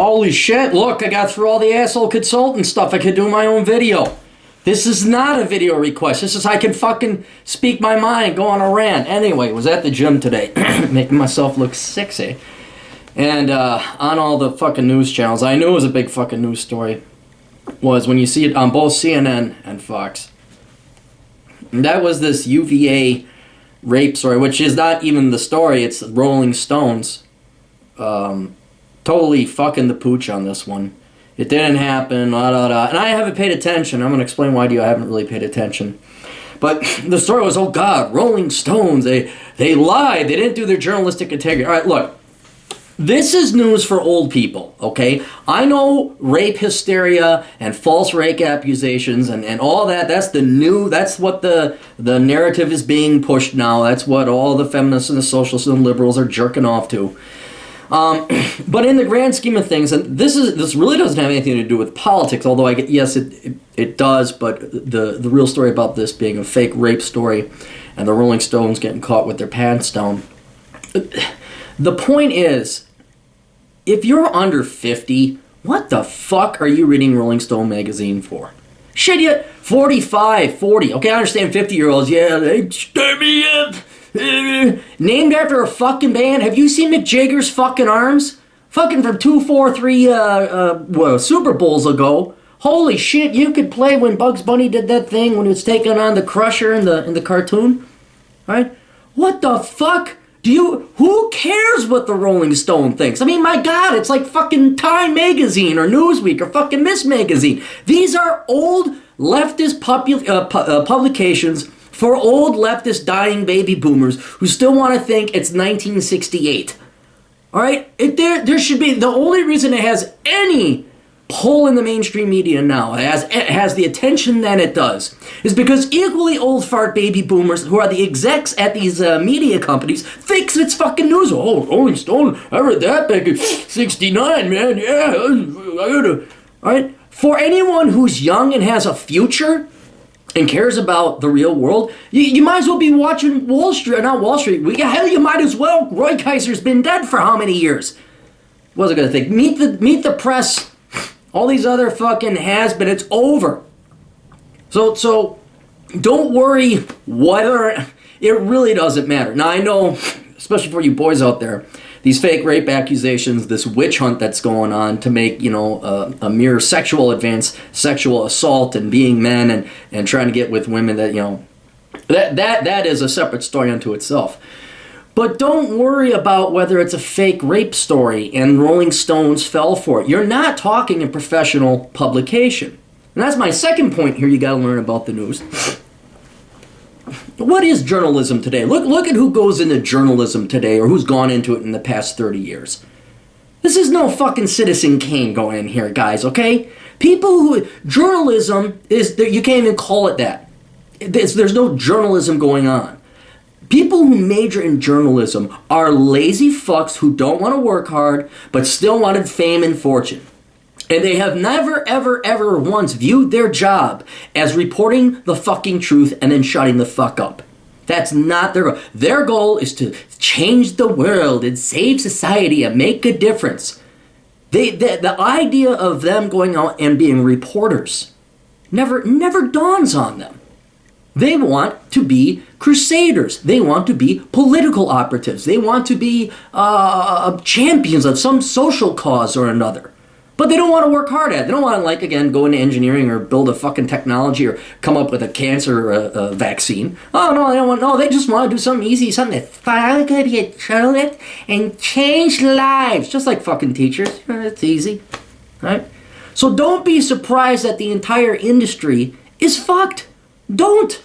Holy shit, look, I got through all the asshole consultant stuff. I could do my own video. This is not a video request. This is I can fucking speak my mind, go on a rant. Anyway, was at the gym today, making myself look sexy. And on all the fucking news channels, I knew it was a big fucking news story, was when you see it on both CNN and Fox. And that was this UVA rape story, which is not even the story, it's Rolling Stones. Totally fucking the pooch on this one. It didn't happen, And I haven't paid attention. I'm going to explain why to you I haven't really paid attention. But the story was, oh God, Rolling Stones, they lied. They didn't do their journalistic integrity. All right, look. This is news for old people, okay? I know rape hysteria and false rape accusations and all that. That's what the narrative is being pushed now. That's what all the feminists and the socialists and the liberals are jerking off to. But in the grand scheme of things, and this really doesn't have anything to do with politics, although yes, it does, but the real story about this being a fake rape story and the Rolling Stones getting caught with their pants down. The point is, if you're under 50, what the fuck are you reading Rolling Stone magazine for? Shit, you 45, 40. Okay, I understand 50-year-olds, yeah, they stir me up. Named after a fucking band. Have you seen Mick Jagger's fucking arms? Fucking from 2, 4, 3 Super Bowls ago. Holy shit, you could play when Bugs Bunny did that thing when he was taking on the Crusher in the cartoon. Right? What the fuck? Who cares what the Rolling Stone thinks? I mean, my God, it's like fucking Time Magazine or Newsweek or fucking Miss Magazine. These are old leftist publications for old leftist dying baby boomers who still want to think it's 1968. All right? There should be, the only reason it has any pull in the mainstream media now, it has the attention that it does, is because equally old fart baby boomers who are the execs at these media companies thinks it's fucking news. Oh, Rolling Stone, I read that back in 69, man. Yeah, I gotta. All right? For anyone who's young and has a future and cares about the real world, you might as well be watching Wall Street, not Wall Street. Hell, you might as well. Roy Kaiser's been dead for how many years? What was I gonna think? Meet the Press. All these other fucking has-been, it's over. So don't worry whether, it really doesn't matter. Now I know, especially for you boys out there, these fake rape accusations, this witch hunt that's going on to make, a mere sexual assault and being men and trying to get with women that is a separate story unto itself. But don't worry about whether it's a fake rape story and Rolling Stones fell for it. You're not talking a professional publication. And that's my second point here you got to learn about the news. What is journalism today? Look at who goes into journalism today or who's gone into it in the past 30 years. This is no fucking Citizen Kane going in here, guys, okay? Journalism is, you can't even call it that. There's no journalism going on. People who major in journalism are lazy fucks who don't want to work hard, but still wanted fame and fortune. And they have never, ever, ever once viewed their job as reporting the fucking truth and then shutting the fuck up. That's not their goal. Their goal is to change the world and save society and make a difference. The idea of them going out and being reporters never dawns on them. They want to be crusaders. They want to be political operatives. They want to be champions of some social cause or another. But they don't want to work hard at it. They don't want to, go into engineering or build a fucking technology or come up with a cancer vaccine. Oh, no, they don't want. No, they just want to do something easy, something that's finally going to get chosen and change lives. Just like fucking teachers. It's easy. Right? So don't be surprised that the entire industry is fucked. Don't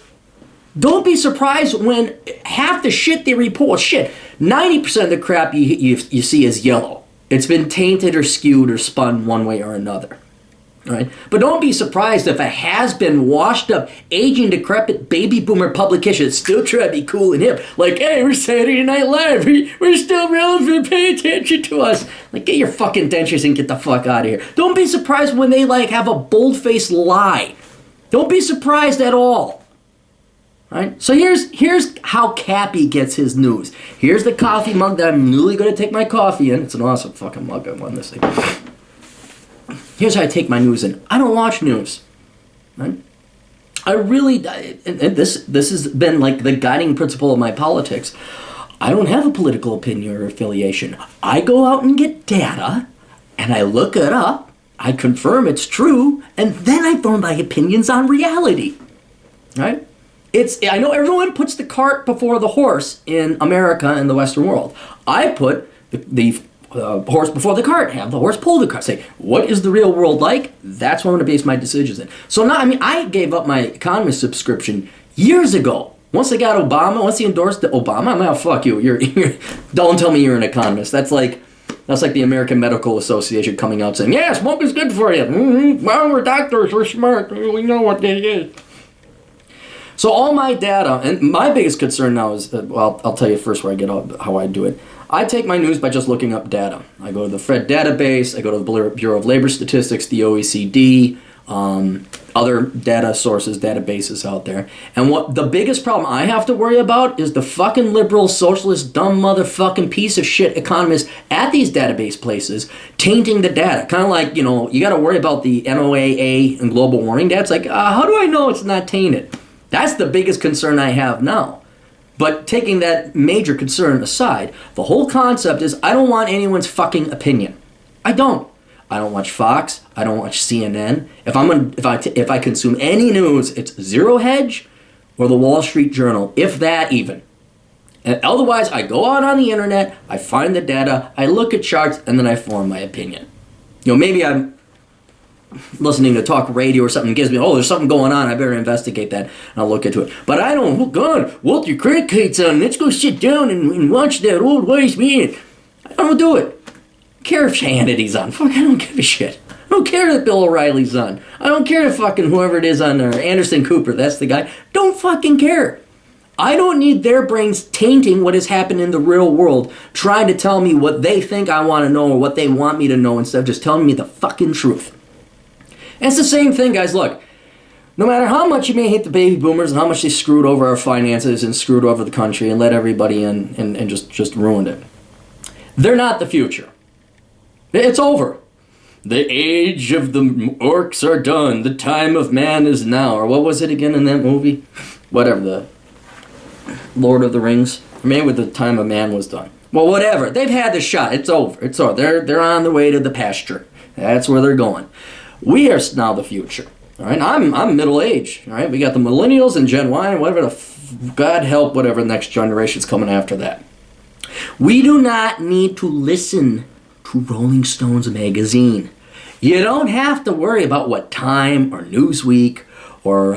be surprised when half the shit they report, 90% of the crap you see is yellow. It's been tainted or skewed or spun one way or another. All right? But don't be surprised if a has-been washed up, aging, decrepit baby boomer publication still try to be cool and hip. Like, hey, we're Saturday Night Live. We're still relevant. Pay attention to us. Like, get your fucking dentures and get the fuck out of here. Don't be surprised when they, have a bold-faced lie. Don't be surprised at all. Right? So here's how Cappy gets his news. Here's the coffee mug that I'm newly going to take my coffee in. It's an awesome fucking mug. I won this thing. Here's how I take my news in. I don't watch news. Right? I really, and this has been like the guiding principle of my politics. I don't have a political opinion or affiliation. I go out and get data, and I look it up, I confirm it's true, and then I form my opinions on reality. Right? I know everyone puts the cart before the horse in America and the Western world. I put the horse before the cart, have the horse pull the cart, say, what is the real world like? That's what I'm going to base my decisions in. So now, I gave up my Economist subscription years ago. Once they got Obama, once he endorsed Obama, I'm like, fuck you. Don't tell me you're an economist. That's like the American Medical Association coming out saying, yeah, smoking's good for you. Mm-hmm. Well, we're doctors, we're smart, we know what it is. So all my data, and my biggest concern now is, I'll tell you first where I get how I do it. I take my news by just looking up data. I go to the FOAD database, I go to the Bureau of Labor Statistics, the OECD, other data sources, databases out there. And what the biggest problem I have to worry about is the fucking liberal, socialist, dumb motherfucking piece of shit economists at these database places tainting the data. Kind of like, you got to worry about the NOAA and global warming data. It's like, how do I know it's not tainted? That's the biggest concern I have now. But taking that major concern aside, the whole concept is I don't want anyone's fucking opinion. I don't watch Fox. I don't watch CNN. If I consume any news, it's Zero Hedge or the Wall Street Journal, if that even. And otherwise, I go out on the internet, I find the data, I look at charts, and then I form my opinion. Maybe I'm listening to talk radio or something gives me, there's something going on, I better investigate that, and I'll look into it. But I don't, Walter Cronkite's on, let's go sit down and watch that old wise man. I don't do it. I don't care if Hannity's on. Fuck, I don't give a shit. I don't care that Bill O'Reilly's on. I don't care if fucking whoever it is on there, Anderson Cooper, that's the guy. Don't fucking care. I don't need their brains tainting what has happened in the real world, trying to tell me what they think I want to know or what they want me to know instead of just telling me the fucking truth. And it's the same thing, guys. Look, no matter how much you may hate the baby boomers and how much they screwed over our finances and screwed over the country and let everybody in and just ruined it, they're not the future. It's over. The age of the orcs are done. The time of man is now. Or what was it again in that movie? Whatever, the Lord of the Rings. Maybe the time of man was done. Well, whatever. They've had the shot. It's over. It's over. They're on the way to the pasture. That's where they're going. We are now the future. All right, I'm middle age. All right, we got the millennials and Gen Y and whatever God help whatever next generation's coming after that. We do not need to listen to Rolling Stones magazine. You don't have to worry about what Time or Newsweek or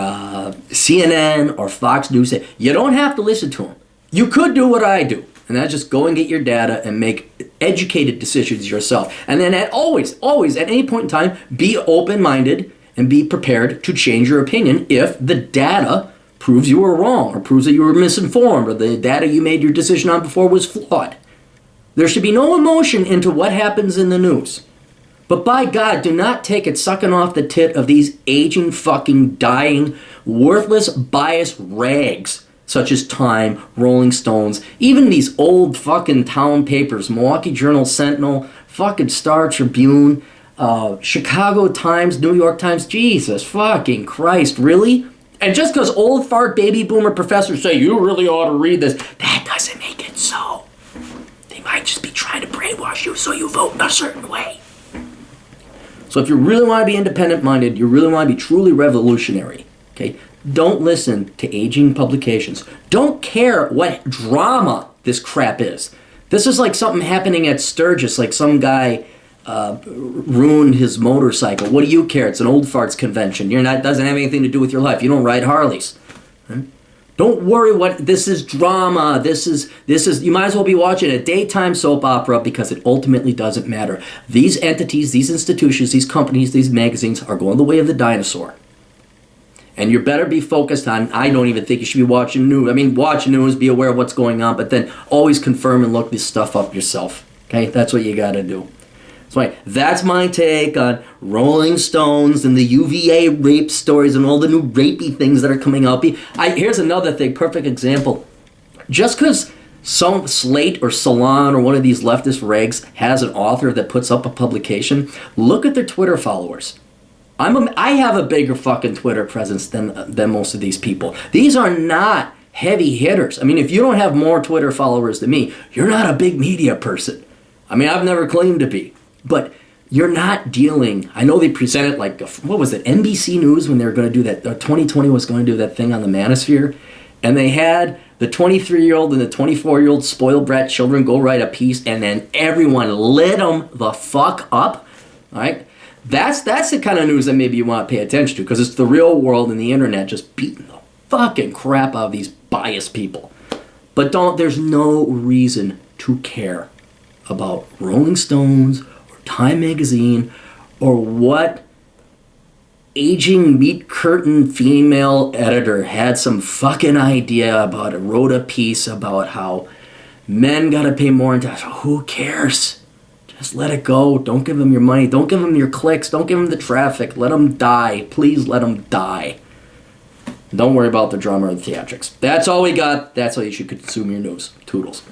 CNN or Fox News say. You don't have to listen to them. You could do what I do, and that's just go and get your data and make educated decisions yourself. And then always, at any point in time, be open-minded and be prepared to change your opinion if the data proves you were wrong or proves that you were misinformed or the data you made your decision on before was flawed. There should be no emotion into what happens in the news. But by God, do not take it sucking off the tit of these aging, fucking, dying, worthless, biased rags such as Time, Rolling Stones, even these old fucking town papers, Milwaukee Journal Sentinel, fucking Star Tribune, Chicago Times, New York Times. Jesus fucking Christ, really? And just because old fart baby boomer professors say you really ought to read this, that doesn't make it so. They might just be trying to brainwash you so you vote a certain way. So if you really want to be independent-minded, you really want to be truly revolutionary, okay, don't listen to aging publications. Don't care what drama this crap is. This is like something happening at Sturgis, like some guy ruined his motorcycle. What do you care? It's an old farts convention. It doesn't have anything to do with your life. You don't ride Harleys. Right? Don't worry this is drama. This is you might as well be watching a daytime soap opera because it ultimately doesn't matter. These entities, these institutions, these companies, these magazines are going the way of the dinosaur. And you better be focused on, I don't even think you should be watching news. I mean, watch news, be aware of what's going on, but then always confirm and look this stuff up yourself. Okay? That's what you got to do. So that's my take on Rolling Stones and the UVA rape stories and all the new rapey things that are coming out. Here's another thing, perfect example. Just because some Slate or Salon or one of these leftist rags has an author that puts up a publication, look at their Twitter followers. I have a bigger fucking Twitter presence than most of these people. These are not heavy hitters. I mean, if you don't have more Twitter followers than me, you're not a big media person. I mean, I've never claimed to be. But you're not dealing... I know they presented like, what was it, NBC News when they were going to do that, 2020 was going to do that thing on the Manosphere, and they had the 23-year-old and the 24-year-old spoiled brat children go write a piece, and then everyone lit them the fuck up, all right? That's the kind of news that maybe you want to pay attention to, because it's the real world and the internet just beating the fucking crap out of these biased people. But there's no reason to care about Rolling Stones or Time Magazine or what aging meat curtain female editor had some fucking idea about it, wrote a piece about how men gotta pay more attention. Who cares? Just let it go. Don't give them your money. Don't give them your clicks. Don't give them the traffic. Let them die. Please let them die. Don't worry about the drama or the theatrics. That's all we got. That's how you should consume your news. Toodles.